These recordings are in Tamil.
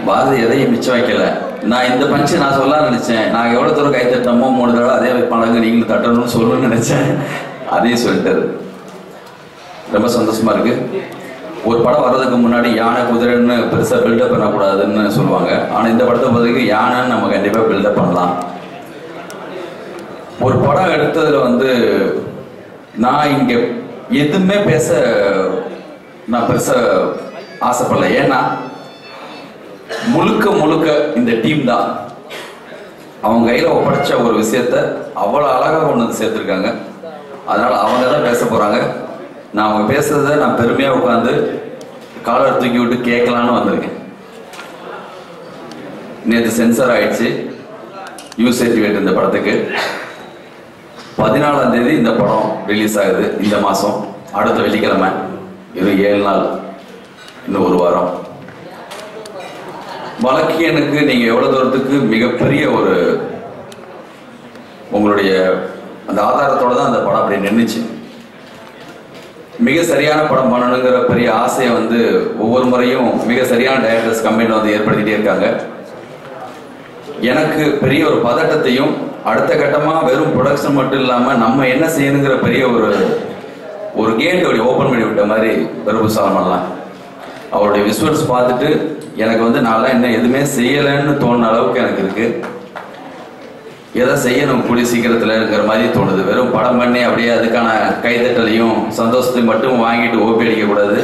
பாரதி எதையும் மிச்சம் வைக்கல. நான் இந்த பஞ்சு நான் சொல்ல நினைச்சேன். நான் எவ்வளவு தூரம் கை தட்டமோ 3 தடவை அதே பழங்க நீங்களும் தட்டணும்னு சொல்லணும்னு நினைச்சேன். அதையும் சொல்லிட்டாரு. ரொம்ப சந்தோஷமா இருக்கு. ஒரு படம் வர்றதுக்கு முன்னாடி யானை குதிரைன்னு பெருசாக பில்டப் பண்ணக்கூடாதுன்னு சொல்லுவாங்க. ஆனால் இந்த படத்தை பொறுத்தவரைக்கும் யானைன்னு நம்ம கண்டிப்பாக பில்டப் பண்ணலாம். ஒரு படம் எடுத்ததில் வந்து நான் இங்கே எதுவுமே பேச நான் பெருசாக ஆசைப்படல. ஏன்னா முழுக்க இந்த டீம் தான் அவங்க கையில் ஒப்படைச்ச ஒரு விஷயத்த அவ்வளோ அழகாக கொண்டு வந்து சேர்த்துருக்காங்க. அதனால் அவங்க தான் பேச போகிறாங்க. நான் அவங்க பேசுறத நான் பெருமையாக உட்காந்து காலர் தூக்கி விட்டு கேட்கலான்னு வந்திருக்கேன். நேற்று சென்சார் ஆயிடுச்சு யூ சர்டிஃபிகேட் இந்த படத்துக்கு. 14ஆம் தேதி இந்த படம் ரிலீஸ் ஆகுது. இந்த மாதம் அடுத்த வெள்ளிக்கிழமை. இது 7 நாள், இன்னும் 1 வாரம். வழக்கியனுக்கு நீங்க எவ்வளவு தூரத்துக்கு மிகப்பெரிய ஒரு உங்களுடைய அந்த ஆதாரத்தோட தான் அந்த படம் அப்படி நின்றுச்சு. மிக சரியான படம் பண்ணணுங்கிற பெரிய ஆசையை வந்து ஒவ்வொரு முறையும் மிக சரியான டைரக்டர்ஸ் கம்பெனியில் வந்து ஏற்படுத்திட்டே இருக்காங்க. எனக்கு பெரிய ஒரு பதட்டத்தையும் அடுத்த கட்டமாக வெறும் ப்ரொடக்ஷன் மட்டும் இல்லாமல் நம்ம என்ன செய்யணுங்கிற பெரிய ஒரு கேட் அப்படி ஓப்பன் பண்ணி விட்ட மாதிரி பிரபு சாலமன்லாம் அவருடைய விசுவல்ஸ் பார்த்துட்டு எனக்கு வந்து நான்லாம் என்ன எதுவுமே செய்யலைன்னு தோணுன அளவுக்கு எனக்கு இருக்கு. எதை செய்யணும் கூடிய சீக்கிரத்தில்ங்கிற மாதிரி தோணுது. வெறும் படம் பண்ணி அப்படியே அதுக்கான கைத்தட்டலையும் சந்தோஷத்தையும் மட்டும் வாங்கிட்டு ஓப்பி அடிக்கக்கூடாது.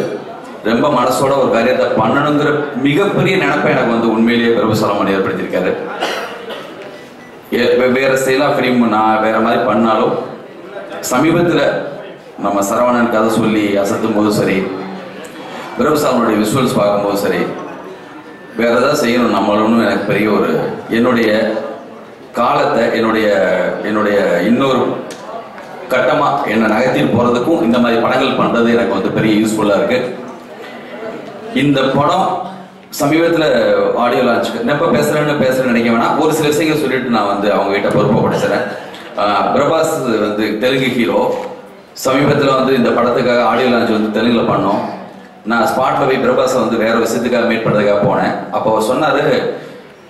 ரொம்ப மனசோட ஒரு காரியத்தை பண்ணணுங்கிற மிகப்பெரிய நினைப்பை எனக்கு வந்து உண்மையிலேயே பிரபு சாலமன் ஏற்படுத்தியிருக்காரு. வேற ஸ்டைலா ஃபிலிம் நான் வேற மாதிரி பண்ணாலும் சமீபத்தில் நம்ம சரவணன் கதை சொல்லி அசத்தும் போது சரி, பிரபு சாலமனுடைய விசுவல்ஸ் பார்க்கும்போது சரி, வேற ஏதாவது செய்யணும் நம்மளும் எனக்கு பெரிய ஒரு என்னுடைய காலத்தை என்னுடைய இன்னொரு கட்டமா என்ன நகர்த்திட்டு போறதுக்கும் இந்த மாதிரி படங்கள் பண்றது எனக்கு வந்து பெரிய யூஸ்ஃபுல்லா இருக்கு. இந்த படம் சமீபத்தில் ஆடியோ லான்ச்சுக்கு எப்போ பேசுறேன்னு நினைக்க வேணாம். ஒரு சில விஷயங்கள் சொல்லிட்டு நான் வந்து அவங்க கிட்ட பொறுப்பை படைச்சிறேன். பிரபாஸ் வந்து தெலுங்கு ஹீரோ. சமீபத்தில் வந்து இந்த படத்துக்காக ஆடியோ லான்ச் வந்து தெலுங்குல பண்ணோம். நான் ஸ்பாட்ல போய் பிரபாஸை வந்து வேற விஷயத்துக்காக மீட் பண்ணுறதுக்காக போனேன். அப்போ அவர் சொன்னாரு,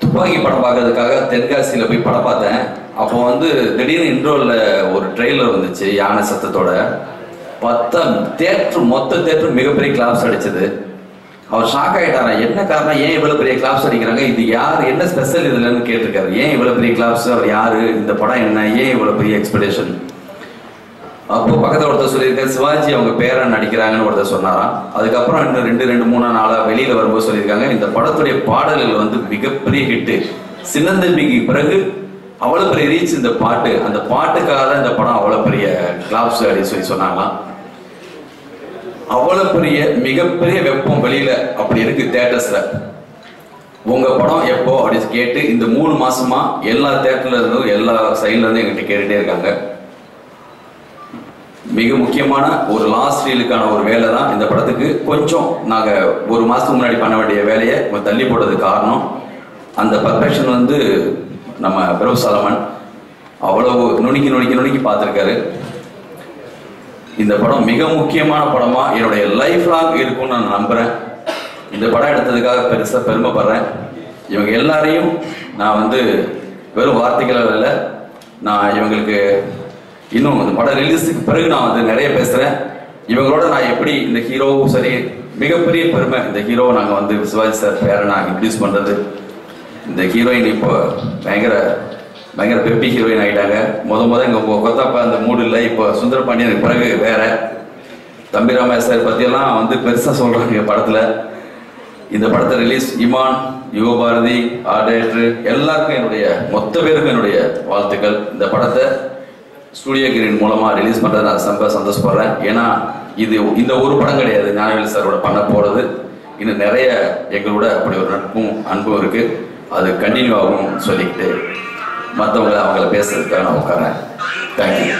துப்பாக்கி படம் பார்க்கறதுக்காக தென்காசியில் போய் படம் பார்த்தேன். அப்போ வந்து திடீர்னு இன்ட்ரோவில் ஒரு ட்ரெய்லர் வந்துச்சு யானை சத்தத்தோட. மொத்த தேட்டர் மிகப்பெரிய கிளாப்ஸ் அடிச்சது. அவர் ஷாக் ஆகிட்டாரா, என்ன காரணம், ஏன் இவ்வளோ பெரிய கிளாப்ஸ் அடிக்கிறாங்க, இது யார், என்ன ஸ்பெஷல் இதுலன்னு கேட்டிருக்காரு. ஏன் இவ்வளோ பெரிய கிளாப்ஸ், அவர் யாரு, இந்த படம் என்ன, ஏன் இவ்வளோ பெரிய எக்ஸ்பெக்டேஷன். அப்போ பக்கத்தில் ஒருத்தர் சொல்லியிருக்காரு, சிவாஜி அவங்க பேரன் நடிக்கிறாங்கன்னு ஒருத்தர் சொன்னாராம். அதுக்கப்புறம் இன்னும் 2-3 நாளாக வெளியில் வரும்போது சொல்லியிருக்காங்க, இந்த படத்துடைய பாடல்கள் வந்து மிகப்பெரிய ஹிட்டு. சின்னந்தம்பிக்கு பிறகு அவ்வளோ பெரிய ரீச் இந்த பாட்டு. அந்த பாட்டுக்காக தான் இந்த படம் அவ்வளோ பெரிய கிளாப்ஸ் அப்படின்னு சொல்லி சொன்னாங்களாம். அவ்வளோ பெரிய மிகப்பெரிய வெப்பம் வெளியில அப்படி இருக்கு தியேட்டர்ஸ்ல. உங்க படம் எப்போ அப்படின்னு கேட்டு இந்த 3 மாசமா எல்லா தியேட்டர்ல இருந்தும் எல்லா சைட்ல இருந்தும் எங்கிட்ட கேட்டுட்டே இருக்காங்க. மிக முக்கியமான ஒரு லாஸ்ட் ரீலுக்கான ஒரு வேலை தான் இந்த படத்துக்கு. கொஞ்சம் நாங்கள் 1 மாதத்துக்கு முன்னாடி பண்ண வேண்டிய வேலையை கொஞ்சம் தள்ளி போட்டதுக்கு காரணம் அந்த பர்ஃபெக்ஷன் வந்து நம்ம பிரபு சாலமன் அவ்வளவு நுணுக்கி பார்த்துருக்காரு. இந்த படம் மிக முக்கியமான படமாக என்னுடைய லைஃப் லாங் இருக்கும்னு நான் நம்புகிறேன். இந்த படம் எடுத்ததுக்காக பெருசாக பெருமைப்படுறேன். இவங்க எல்லாரையும் நான் வந்து வெறும் வார்த்தைகள் இல்லை, நான் இவங்களுக்கு இன்னும் இந்த படம் ரிலீஸுக்கு பிறகு நான் வந்து நிறைய பேசுகிறேன். இவங்களோட நான் எப்படி இந்த ஹீரோவும் சரி, மிகப்பெரிய பெருமை இந்த ஹீரோவை நாங்கள் வந்து சிவாஜி சார் பேரை நான் இன்ட்ரடியூஸ் பண்ணுறது. இந்த ஹீரோயின் இப்போ பயங்கர பெப்பி ஹீரோயின் ஆகிட்டாங்க. முத இங்கே கொத்தப்பா அந்த மூடு இல்லை. இப்போ சுந்தர பாண்டியனுக்கு பிறகு வேற தம்பி ராமேஷ் சார் பற்றியெல்லாம் வந்து பெருசாக சொல்கிறாங்க படத்தில். இந்த படத்தை release Imman, Yugabharathi, art director எல்லாருக்கும் என்னுடைய மொத்த பேருக்கும் என்னுடைய வாழ்த்துக்கள். இந்த படத்தை ஸ்டூடியோ கிரீன் மூலமாக ரிலீஸ் பண்ணுறது நான் ரொம்ப சந்தோஷப்படுறேன். ஏன்னா இது இந்த ஒரு படம் கிடையாது ஞானவேல் சாரோட பண்ண போகிறது. இன்னும் நிறைய எங்களோட அப்படி ஒரு நட்பும் அன்பும் இருக்குது. அது கண்டினியூ ஆகும் சொல்லிக்கிட்டு மற்றவங்களை அவங்கள பேசுறதுக்காக நான் உட்காரேன். தேங்க்யூ.